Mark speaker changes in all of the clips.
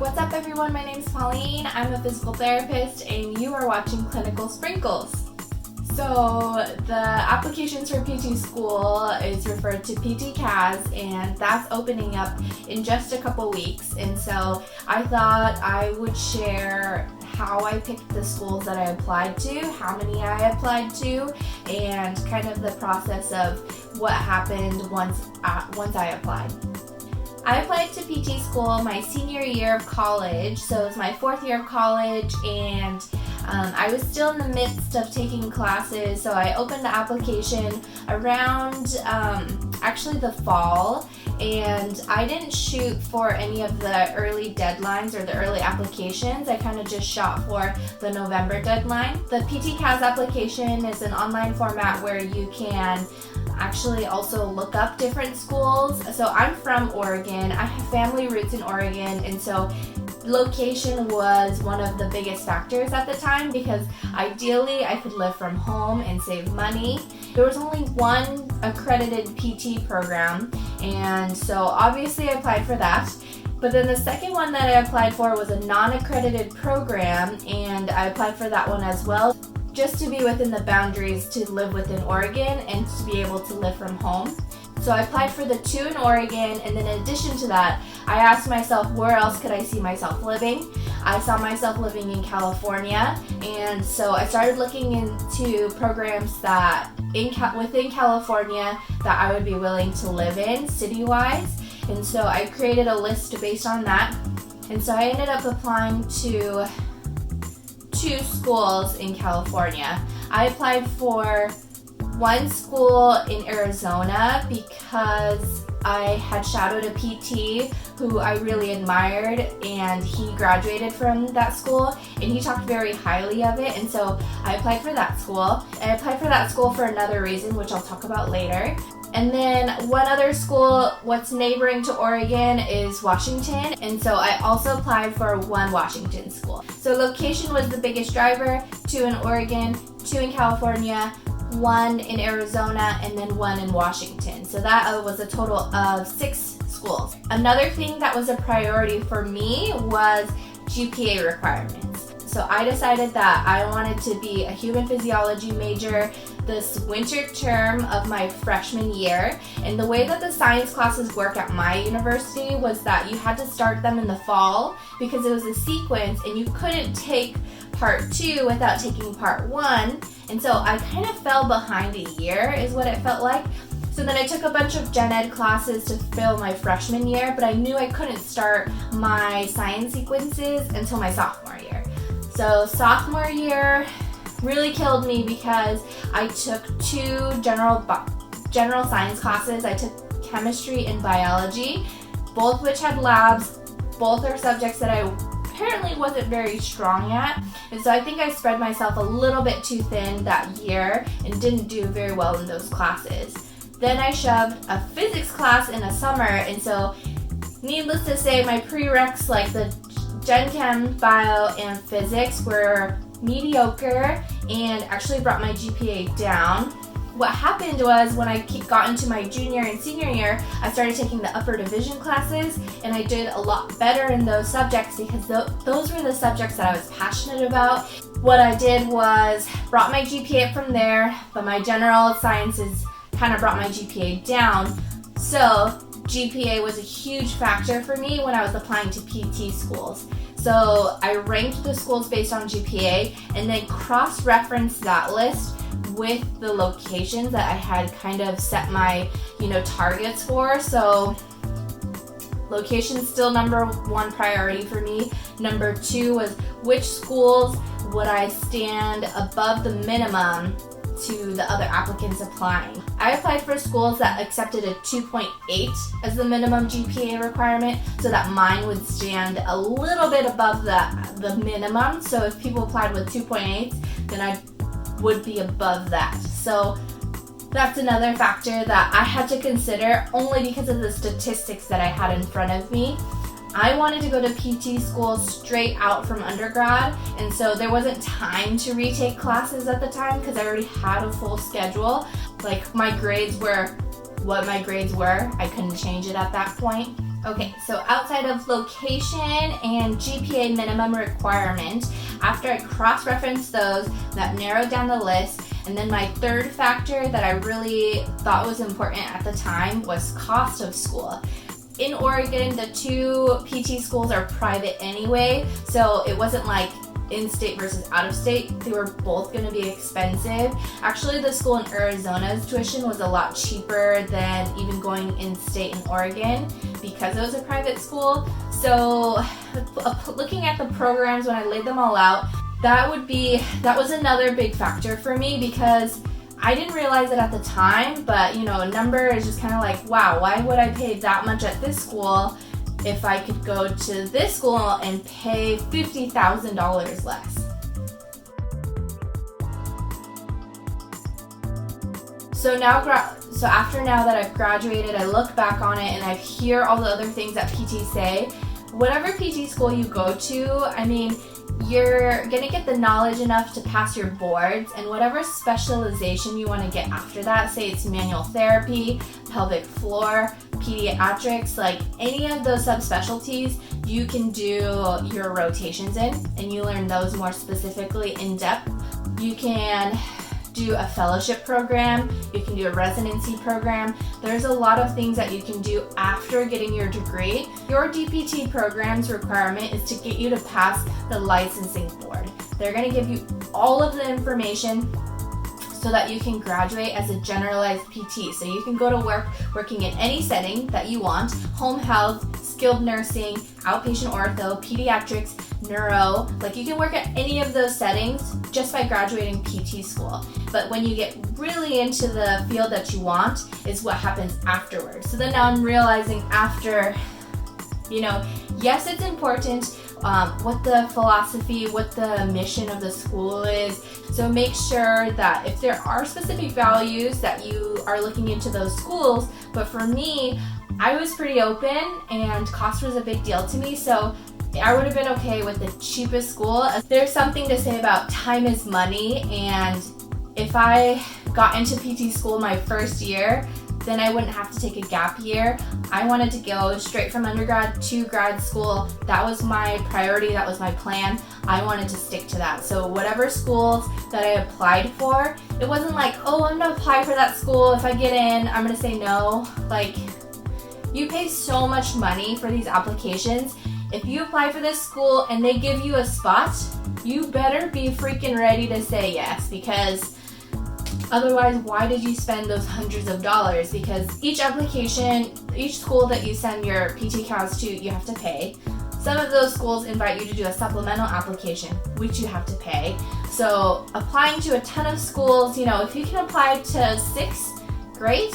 Speaker 1: What's up everyone, my name is Pauline, I'm a physical therapist and you are watching Clinical Sprinkles. So the applications for PT school is referred to PTCAS and that's opening up in just a couple weeks, and so I thought I would share how I picked the schools that I applied to, how many I applied to, and kind of the process of what happened once I applied. I applied to PT school my senior year of college, so it was my fourth year of college, and I was still in the midst of taking classes, so I opened the application around actually the fall, and I didn't shoot for any of the early deadlines or the early applications. I kind of just shot for the November deadline. The PTCAS application is an online format where you can actually also look up different schools. So I'm from Oregon, I have family roots in Oregon, and so location was one of the biggest factors at the time because ideally I could live from home and save money. There was only one accredited PT program, and so obviously I applied for that. But then the second one that I applied for was a non-accredited program, and I applied for that one as well, just to be within the boundaries to live within Oregon and to be able to live from home. So I applied for the two in Oregon, and then in addition to that, I asked myself where else could I see myself living. I saw myself living in California, and so I started looking into programs that within California that I would be willing to live in city-wise, and so I created a list based on that, and so I ended up applying to two schools in California. I applied for one school in Arizona because I had shadowed a PT who I really admired, and he graduated from that school and he talked very highly of it, and so I applied for that school. I applied for that school for another reason, which I'll talk about later. And then one other school, what's neighboring to Oregon, is Washington, and so I also applied for one Washington school. So location was the biggest driver, two in Oregon, two in California, one in Arizona, and then one in Washington. So that was a total of 6 schools. Another thing that was a priority for me was GPA requirements. So I decided that I wanted to be a human physiology major this winter term of my freshman year, and the way that the science classes work at my university was that you had to start them in the fall because it was a sequence and you couldn't take part 2 without taking part 1, and so I kind of fell behind a year is what it felt like. So then I took a bunch of gen ed classes to fill my freshman year, but I knew I couldn't start my science sequences until my sophomore year. So sophomore year really killed me because I took 2 general science classes. I took chemistry and biology, both which had labs. Both are subjects that I apparently wasn't very strong at, and so I think I spread myself a little bit too thin that year and didn't do very well in those classes. Then I shoved a physics class in a summer, and so needless to say, my prereqs like the Gen Chem, Bio, and Physics were mediocre and actually brought my GPA down. What happened was when I got into my junior and senior year, I started taking the upper division classes, and I did a lot better in those subjects because those were the subjects that I was passionate about. What I did was brought my GPA up from there, but my general sciences kind of brought my GPA down. So GPA was a huge factor for me when I was applying to PT schools. So I ranked the schools based on GPA and then cross-referenced that list with the locations that I had kind of set my, targets for. So location's still number 1 priority for me. Number 2 was which schools would I stand above the minimum to the other applicants applying. I applied for schools that accepted a 2.8 as the minimum GPA requirement so that mine would stand a little bit above the minimum. So if people applied with 2.8, then I would be above that. So that's another factor that I had to consider only because of the statistics that I had in front of me. I wanted to go to PT school straight out from undergrad, and so there wasn't time to retake classes at the time because I already had a full schedule. Like, my grades were what my grades were. I couldn't change it at that point. Okay, so outside of location and GPA minimum requirement, after I cross-referenced those, that narrowed down the list. And then my third factor that I really thought was important at the time was cost of school. In Oregon, the two PT schools are private anyway, so it wasn't like in-state versus out-of-state. They were both going to be expensive. Actually, the school in Arizona's tuition was a lot cheaper than even going in-state in Oregon because it was a private school. So looking at the programs when I laid them all out, that was another big factor for me, because I didn't realize it at the time, but a number is just kind of like, wow, why would I pay that much at this school if I could go to this school and pay $50,000 less? So after that I've graduated, I look back on it and I hear all the other things that PT say. Whatever PT school you go to, you're gonna get the knowledge enough to pass your boards, and whatever specialization you want to get after that, say it's manual therapy, pelvic floor, pediatrics, like any of those subspecialties, you can do your rotations in, and you learn those more specifically in depth. You can do a fellowship program, you can do a residency program. There's a lot of things that you can do after getting your degree. Your DPT program's requirement is to get you to pass the licensing board. They're going to give you all of the information so that you can graduate as a generalized PT. So you can go to work working in any setting that you want: home health, skilled nursing, outpatient ortho, pediatrics, neuro. Like, you can work at any of those settings just by graduating PT school. But when you get really into the field that you want is what happens afterwards. So then now I'm realizing after, yes, it's important what the philosophy, what the mission of the school is. So make sure that if there are specific values that you are looking into those schools. But for me, I was pretty open and cost was a big deal to me. So I would have been okay with the cheapest school. There's something to say about time is money, and if I got into PT school my first year, then I wouldn't have to take a gap year. I wanted to go straight from undergrad to grad school. That was my priority, that was my plan. I wanted to stick to that. So whatever schools that I applied for, it wasn't like, oh, I'm gonna apply for that school. If I get in, I'm gonna say no. Like, you pay so much money for these applications. If you apply for this school and they give you a spot, you better be freaking ready to say yes, because otherwise, why did you spend those hundreds of dollars? Because each application, each school that you send your PTCAS to, you have to pay. Some of those schools invite you to do a supplemental application, which you have to pay. So applying to a ton of schools, if you can apply to 6, great.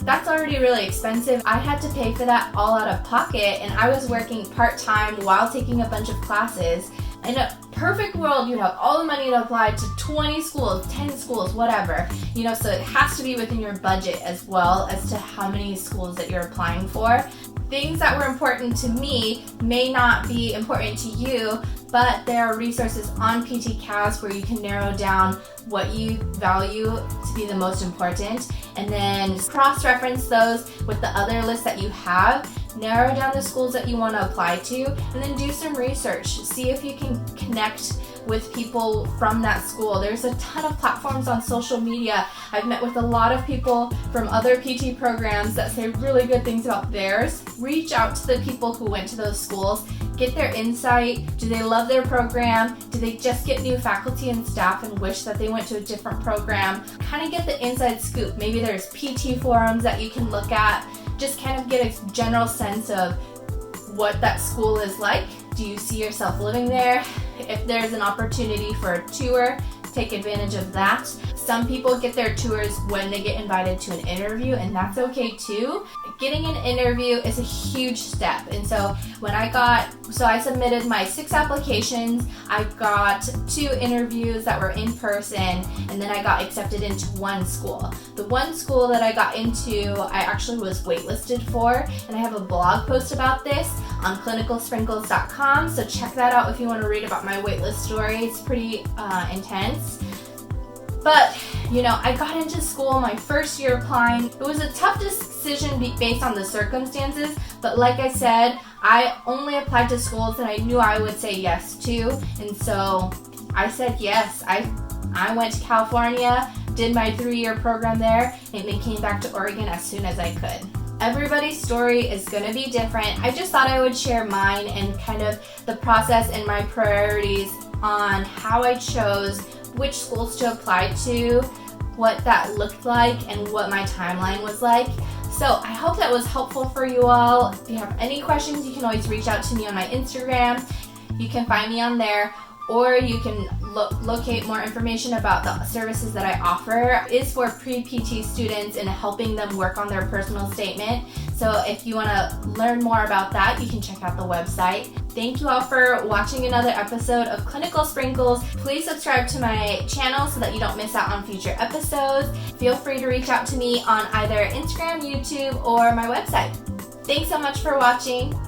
Speaker 1: That's already really expensive. I had to pay for that all out of pocket, and I was working part-time while taking a bunch of classes. In a perfect world, you'd have all the money to apply to 20 schools, 10 schools, whatever. So it has to be within your budget as well as to how many schools that you're applying for. Things that were important to me may not be important to you, but there are resources on PTCAS where you can narrow down what you value to be the most important, and then cross-reference those with the other list that you have. Narrow down the schools that you want to apply to, and then do some research. See if you can connect with people from that school. There's a ton of platforms on social media. I've met with a lot of people from other PT programs that say really good things about theirs. Reach out to the people who went to those schools. Get their insight. Do they love their program? Do they just get new faculty and staff and wish that they went to a different program? Kind of get the inside scoop. Maybe there's PT forums that you can look at. Just kind of get a general sense of what that school is like. Do you see yourself living there? If there's an opportunity for a tour, take advantage of that. Some people get their tours when they get invited to an interview, and that's okay too. Getting an interview is a huge step. And so I submitted my 6 applications. I got 2 interviews that were in person, and then I got accepted into 1 school. The 1 school that I got into, I actually was waitlisted for, and I have a blog post about this on clinicalsprinkles.com. So check that out if you want to read about my waitlist story. It's pretty intense. But I got into school my first year applying. It was a tough decision based on the circumstances, but like I said, I only applied to schools that I knew I would say yes to, and so I said yes. I went to California, did my 3-year program there, and then came back to Oregon as soon as I could. Everybody's story is going to be different. I just thought I would share mine and kind of the process and my priorities on how I chose which schools to apply to, what that looked like, and what my timeline was like. So I hope that was helpful for you all. If you have any questions, you can always reach out to me on my Instagram. You can find me on there, or you can locate more information about the services that I offer. It is for pre-PT students and helping them work on their personal statement. So if you want to learn more about that, you can check out the website. Thank you all for watching another episode of Clinical Sprinkles. Please subscribe to my channel so that you don't miss out on future episodes. Feel free to reach out to me on either Instagram, YouTube, or my website. Thanks so much for watching.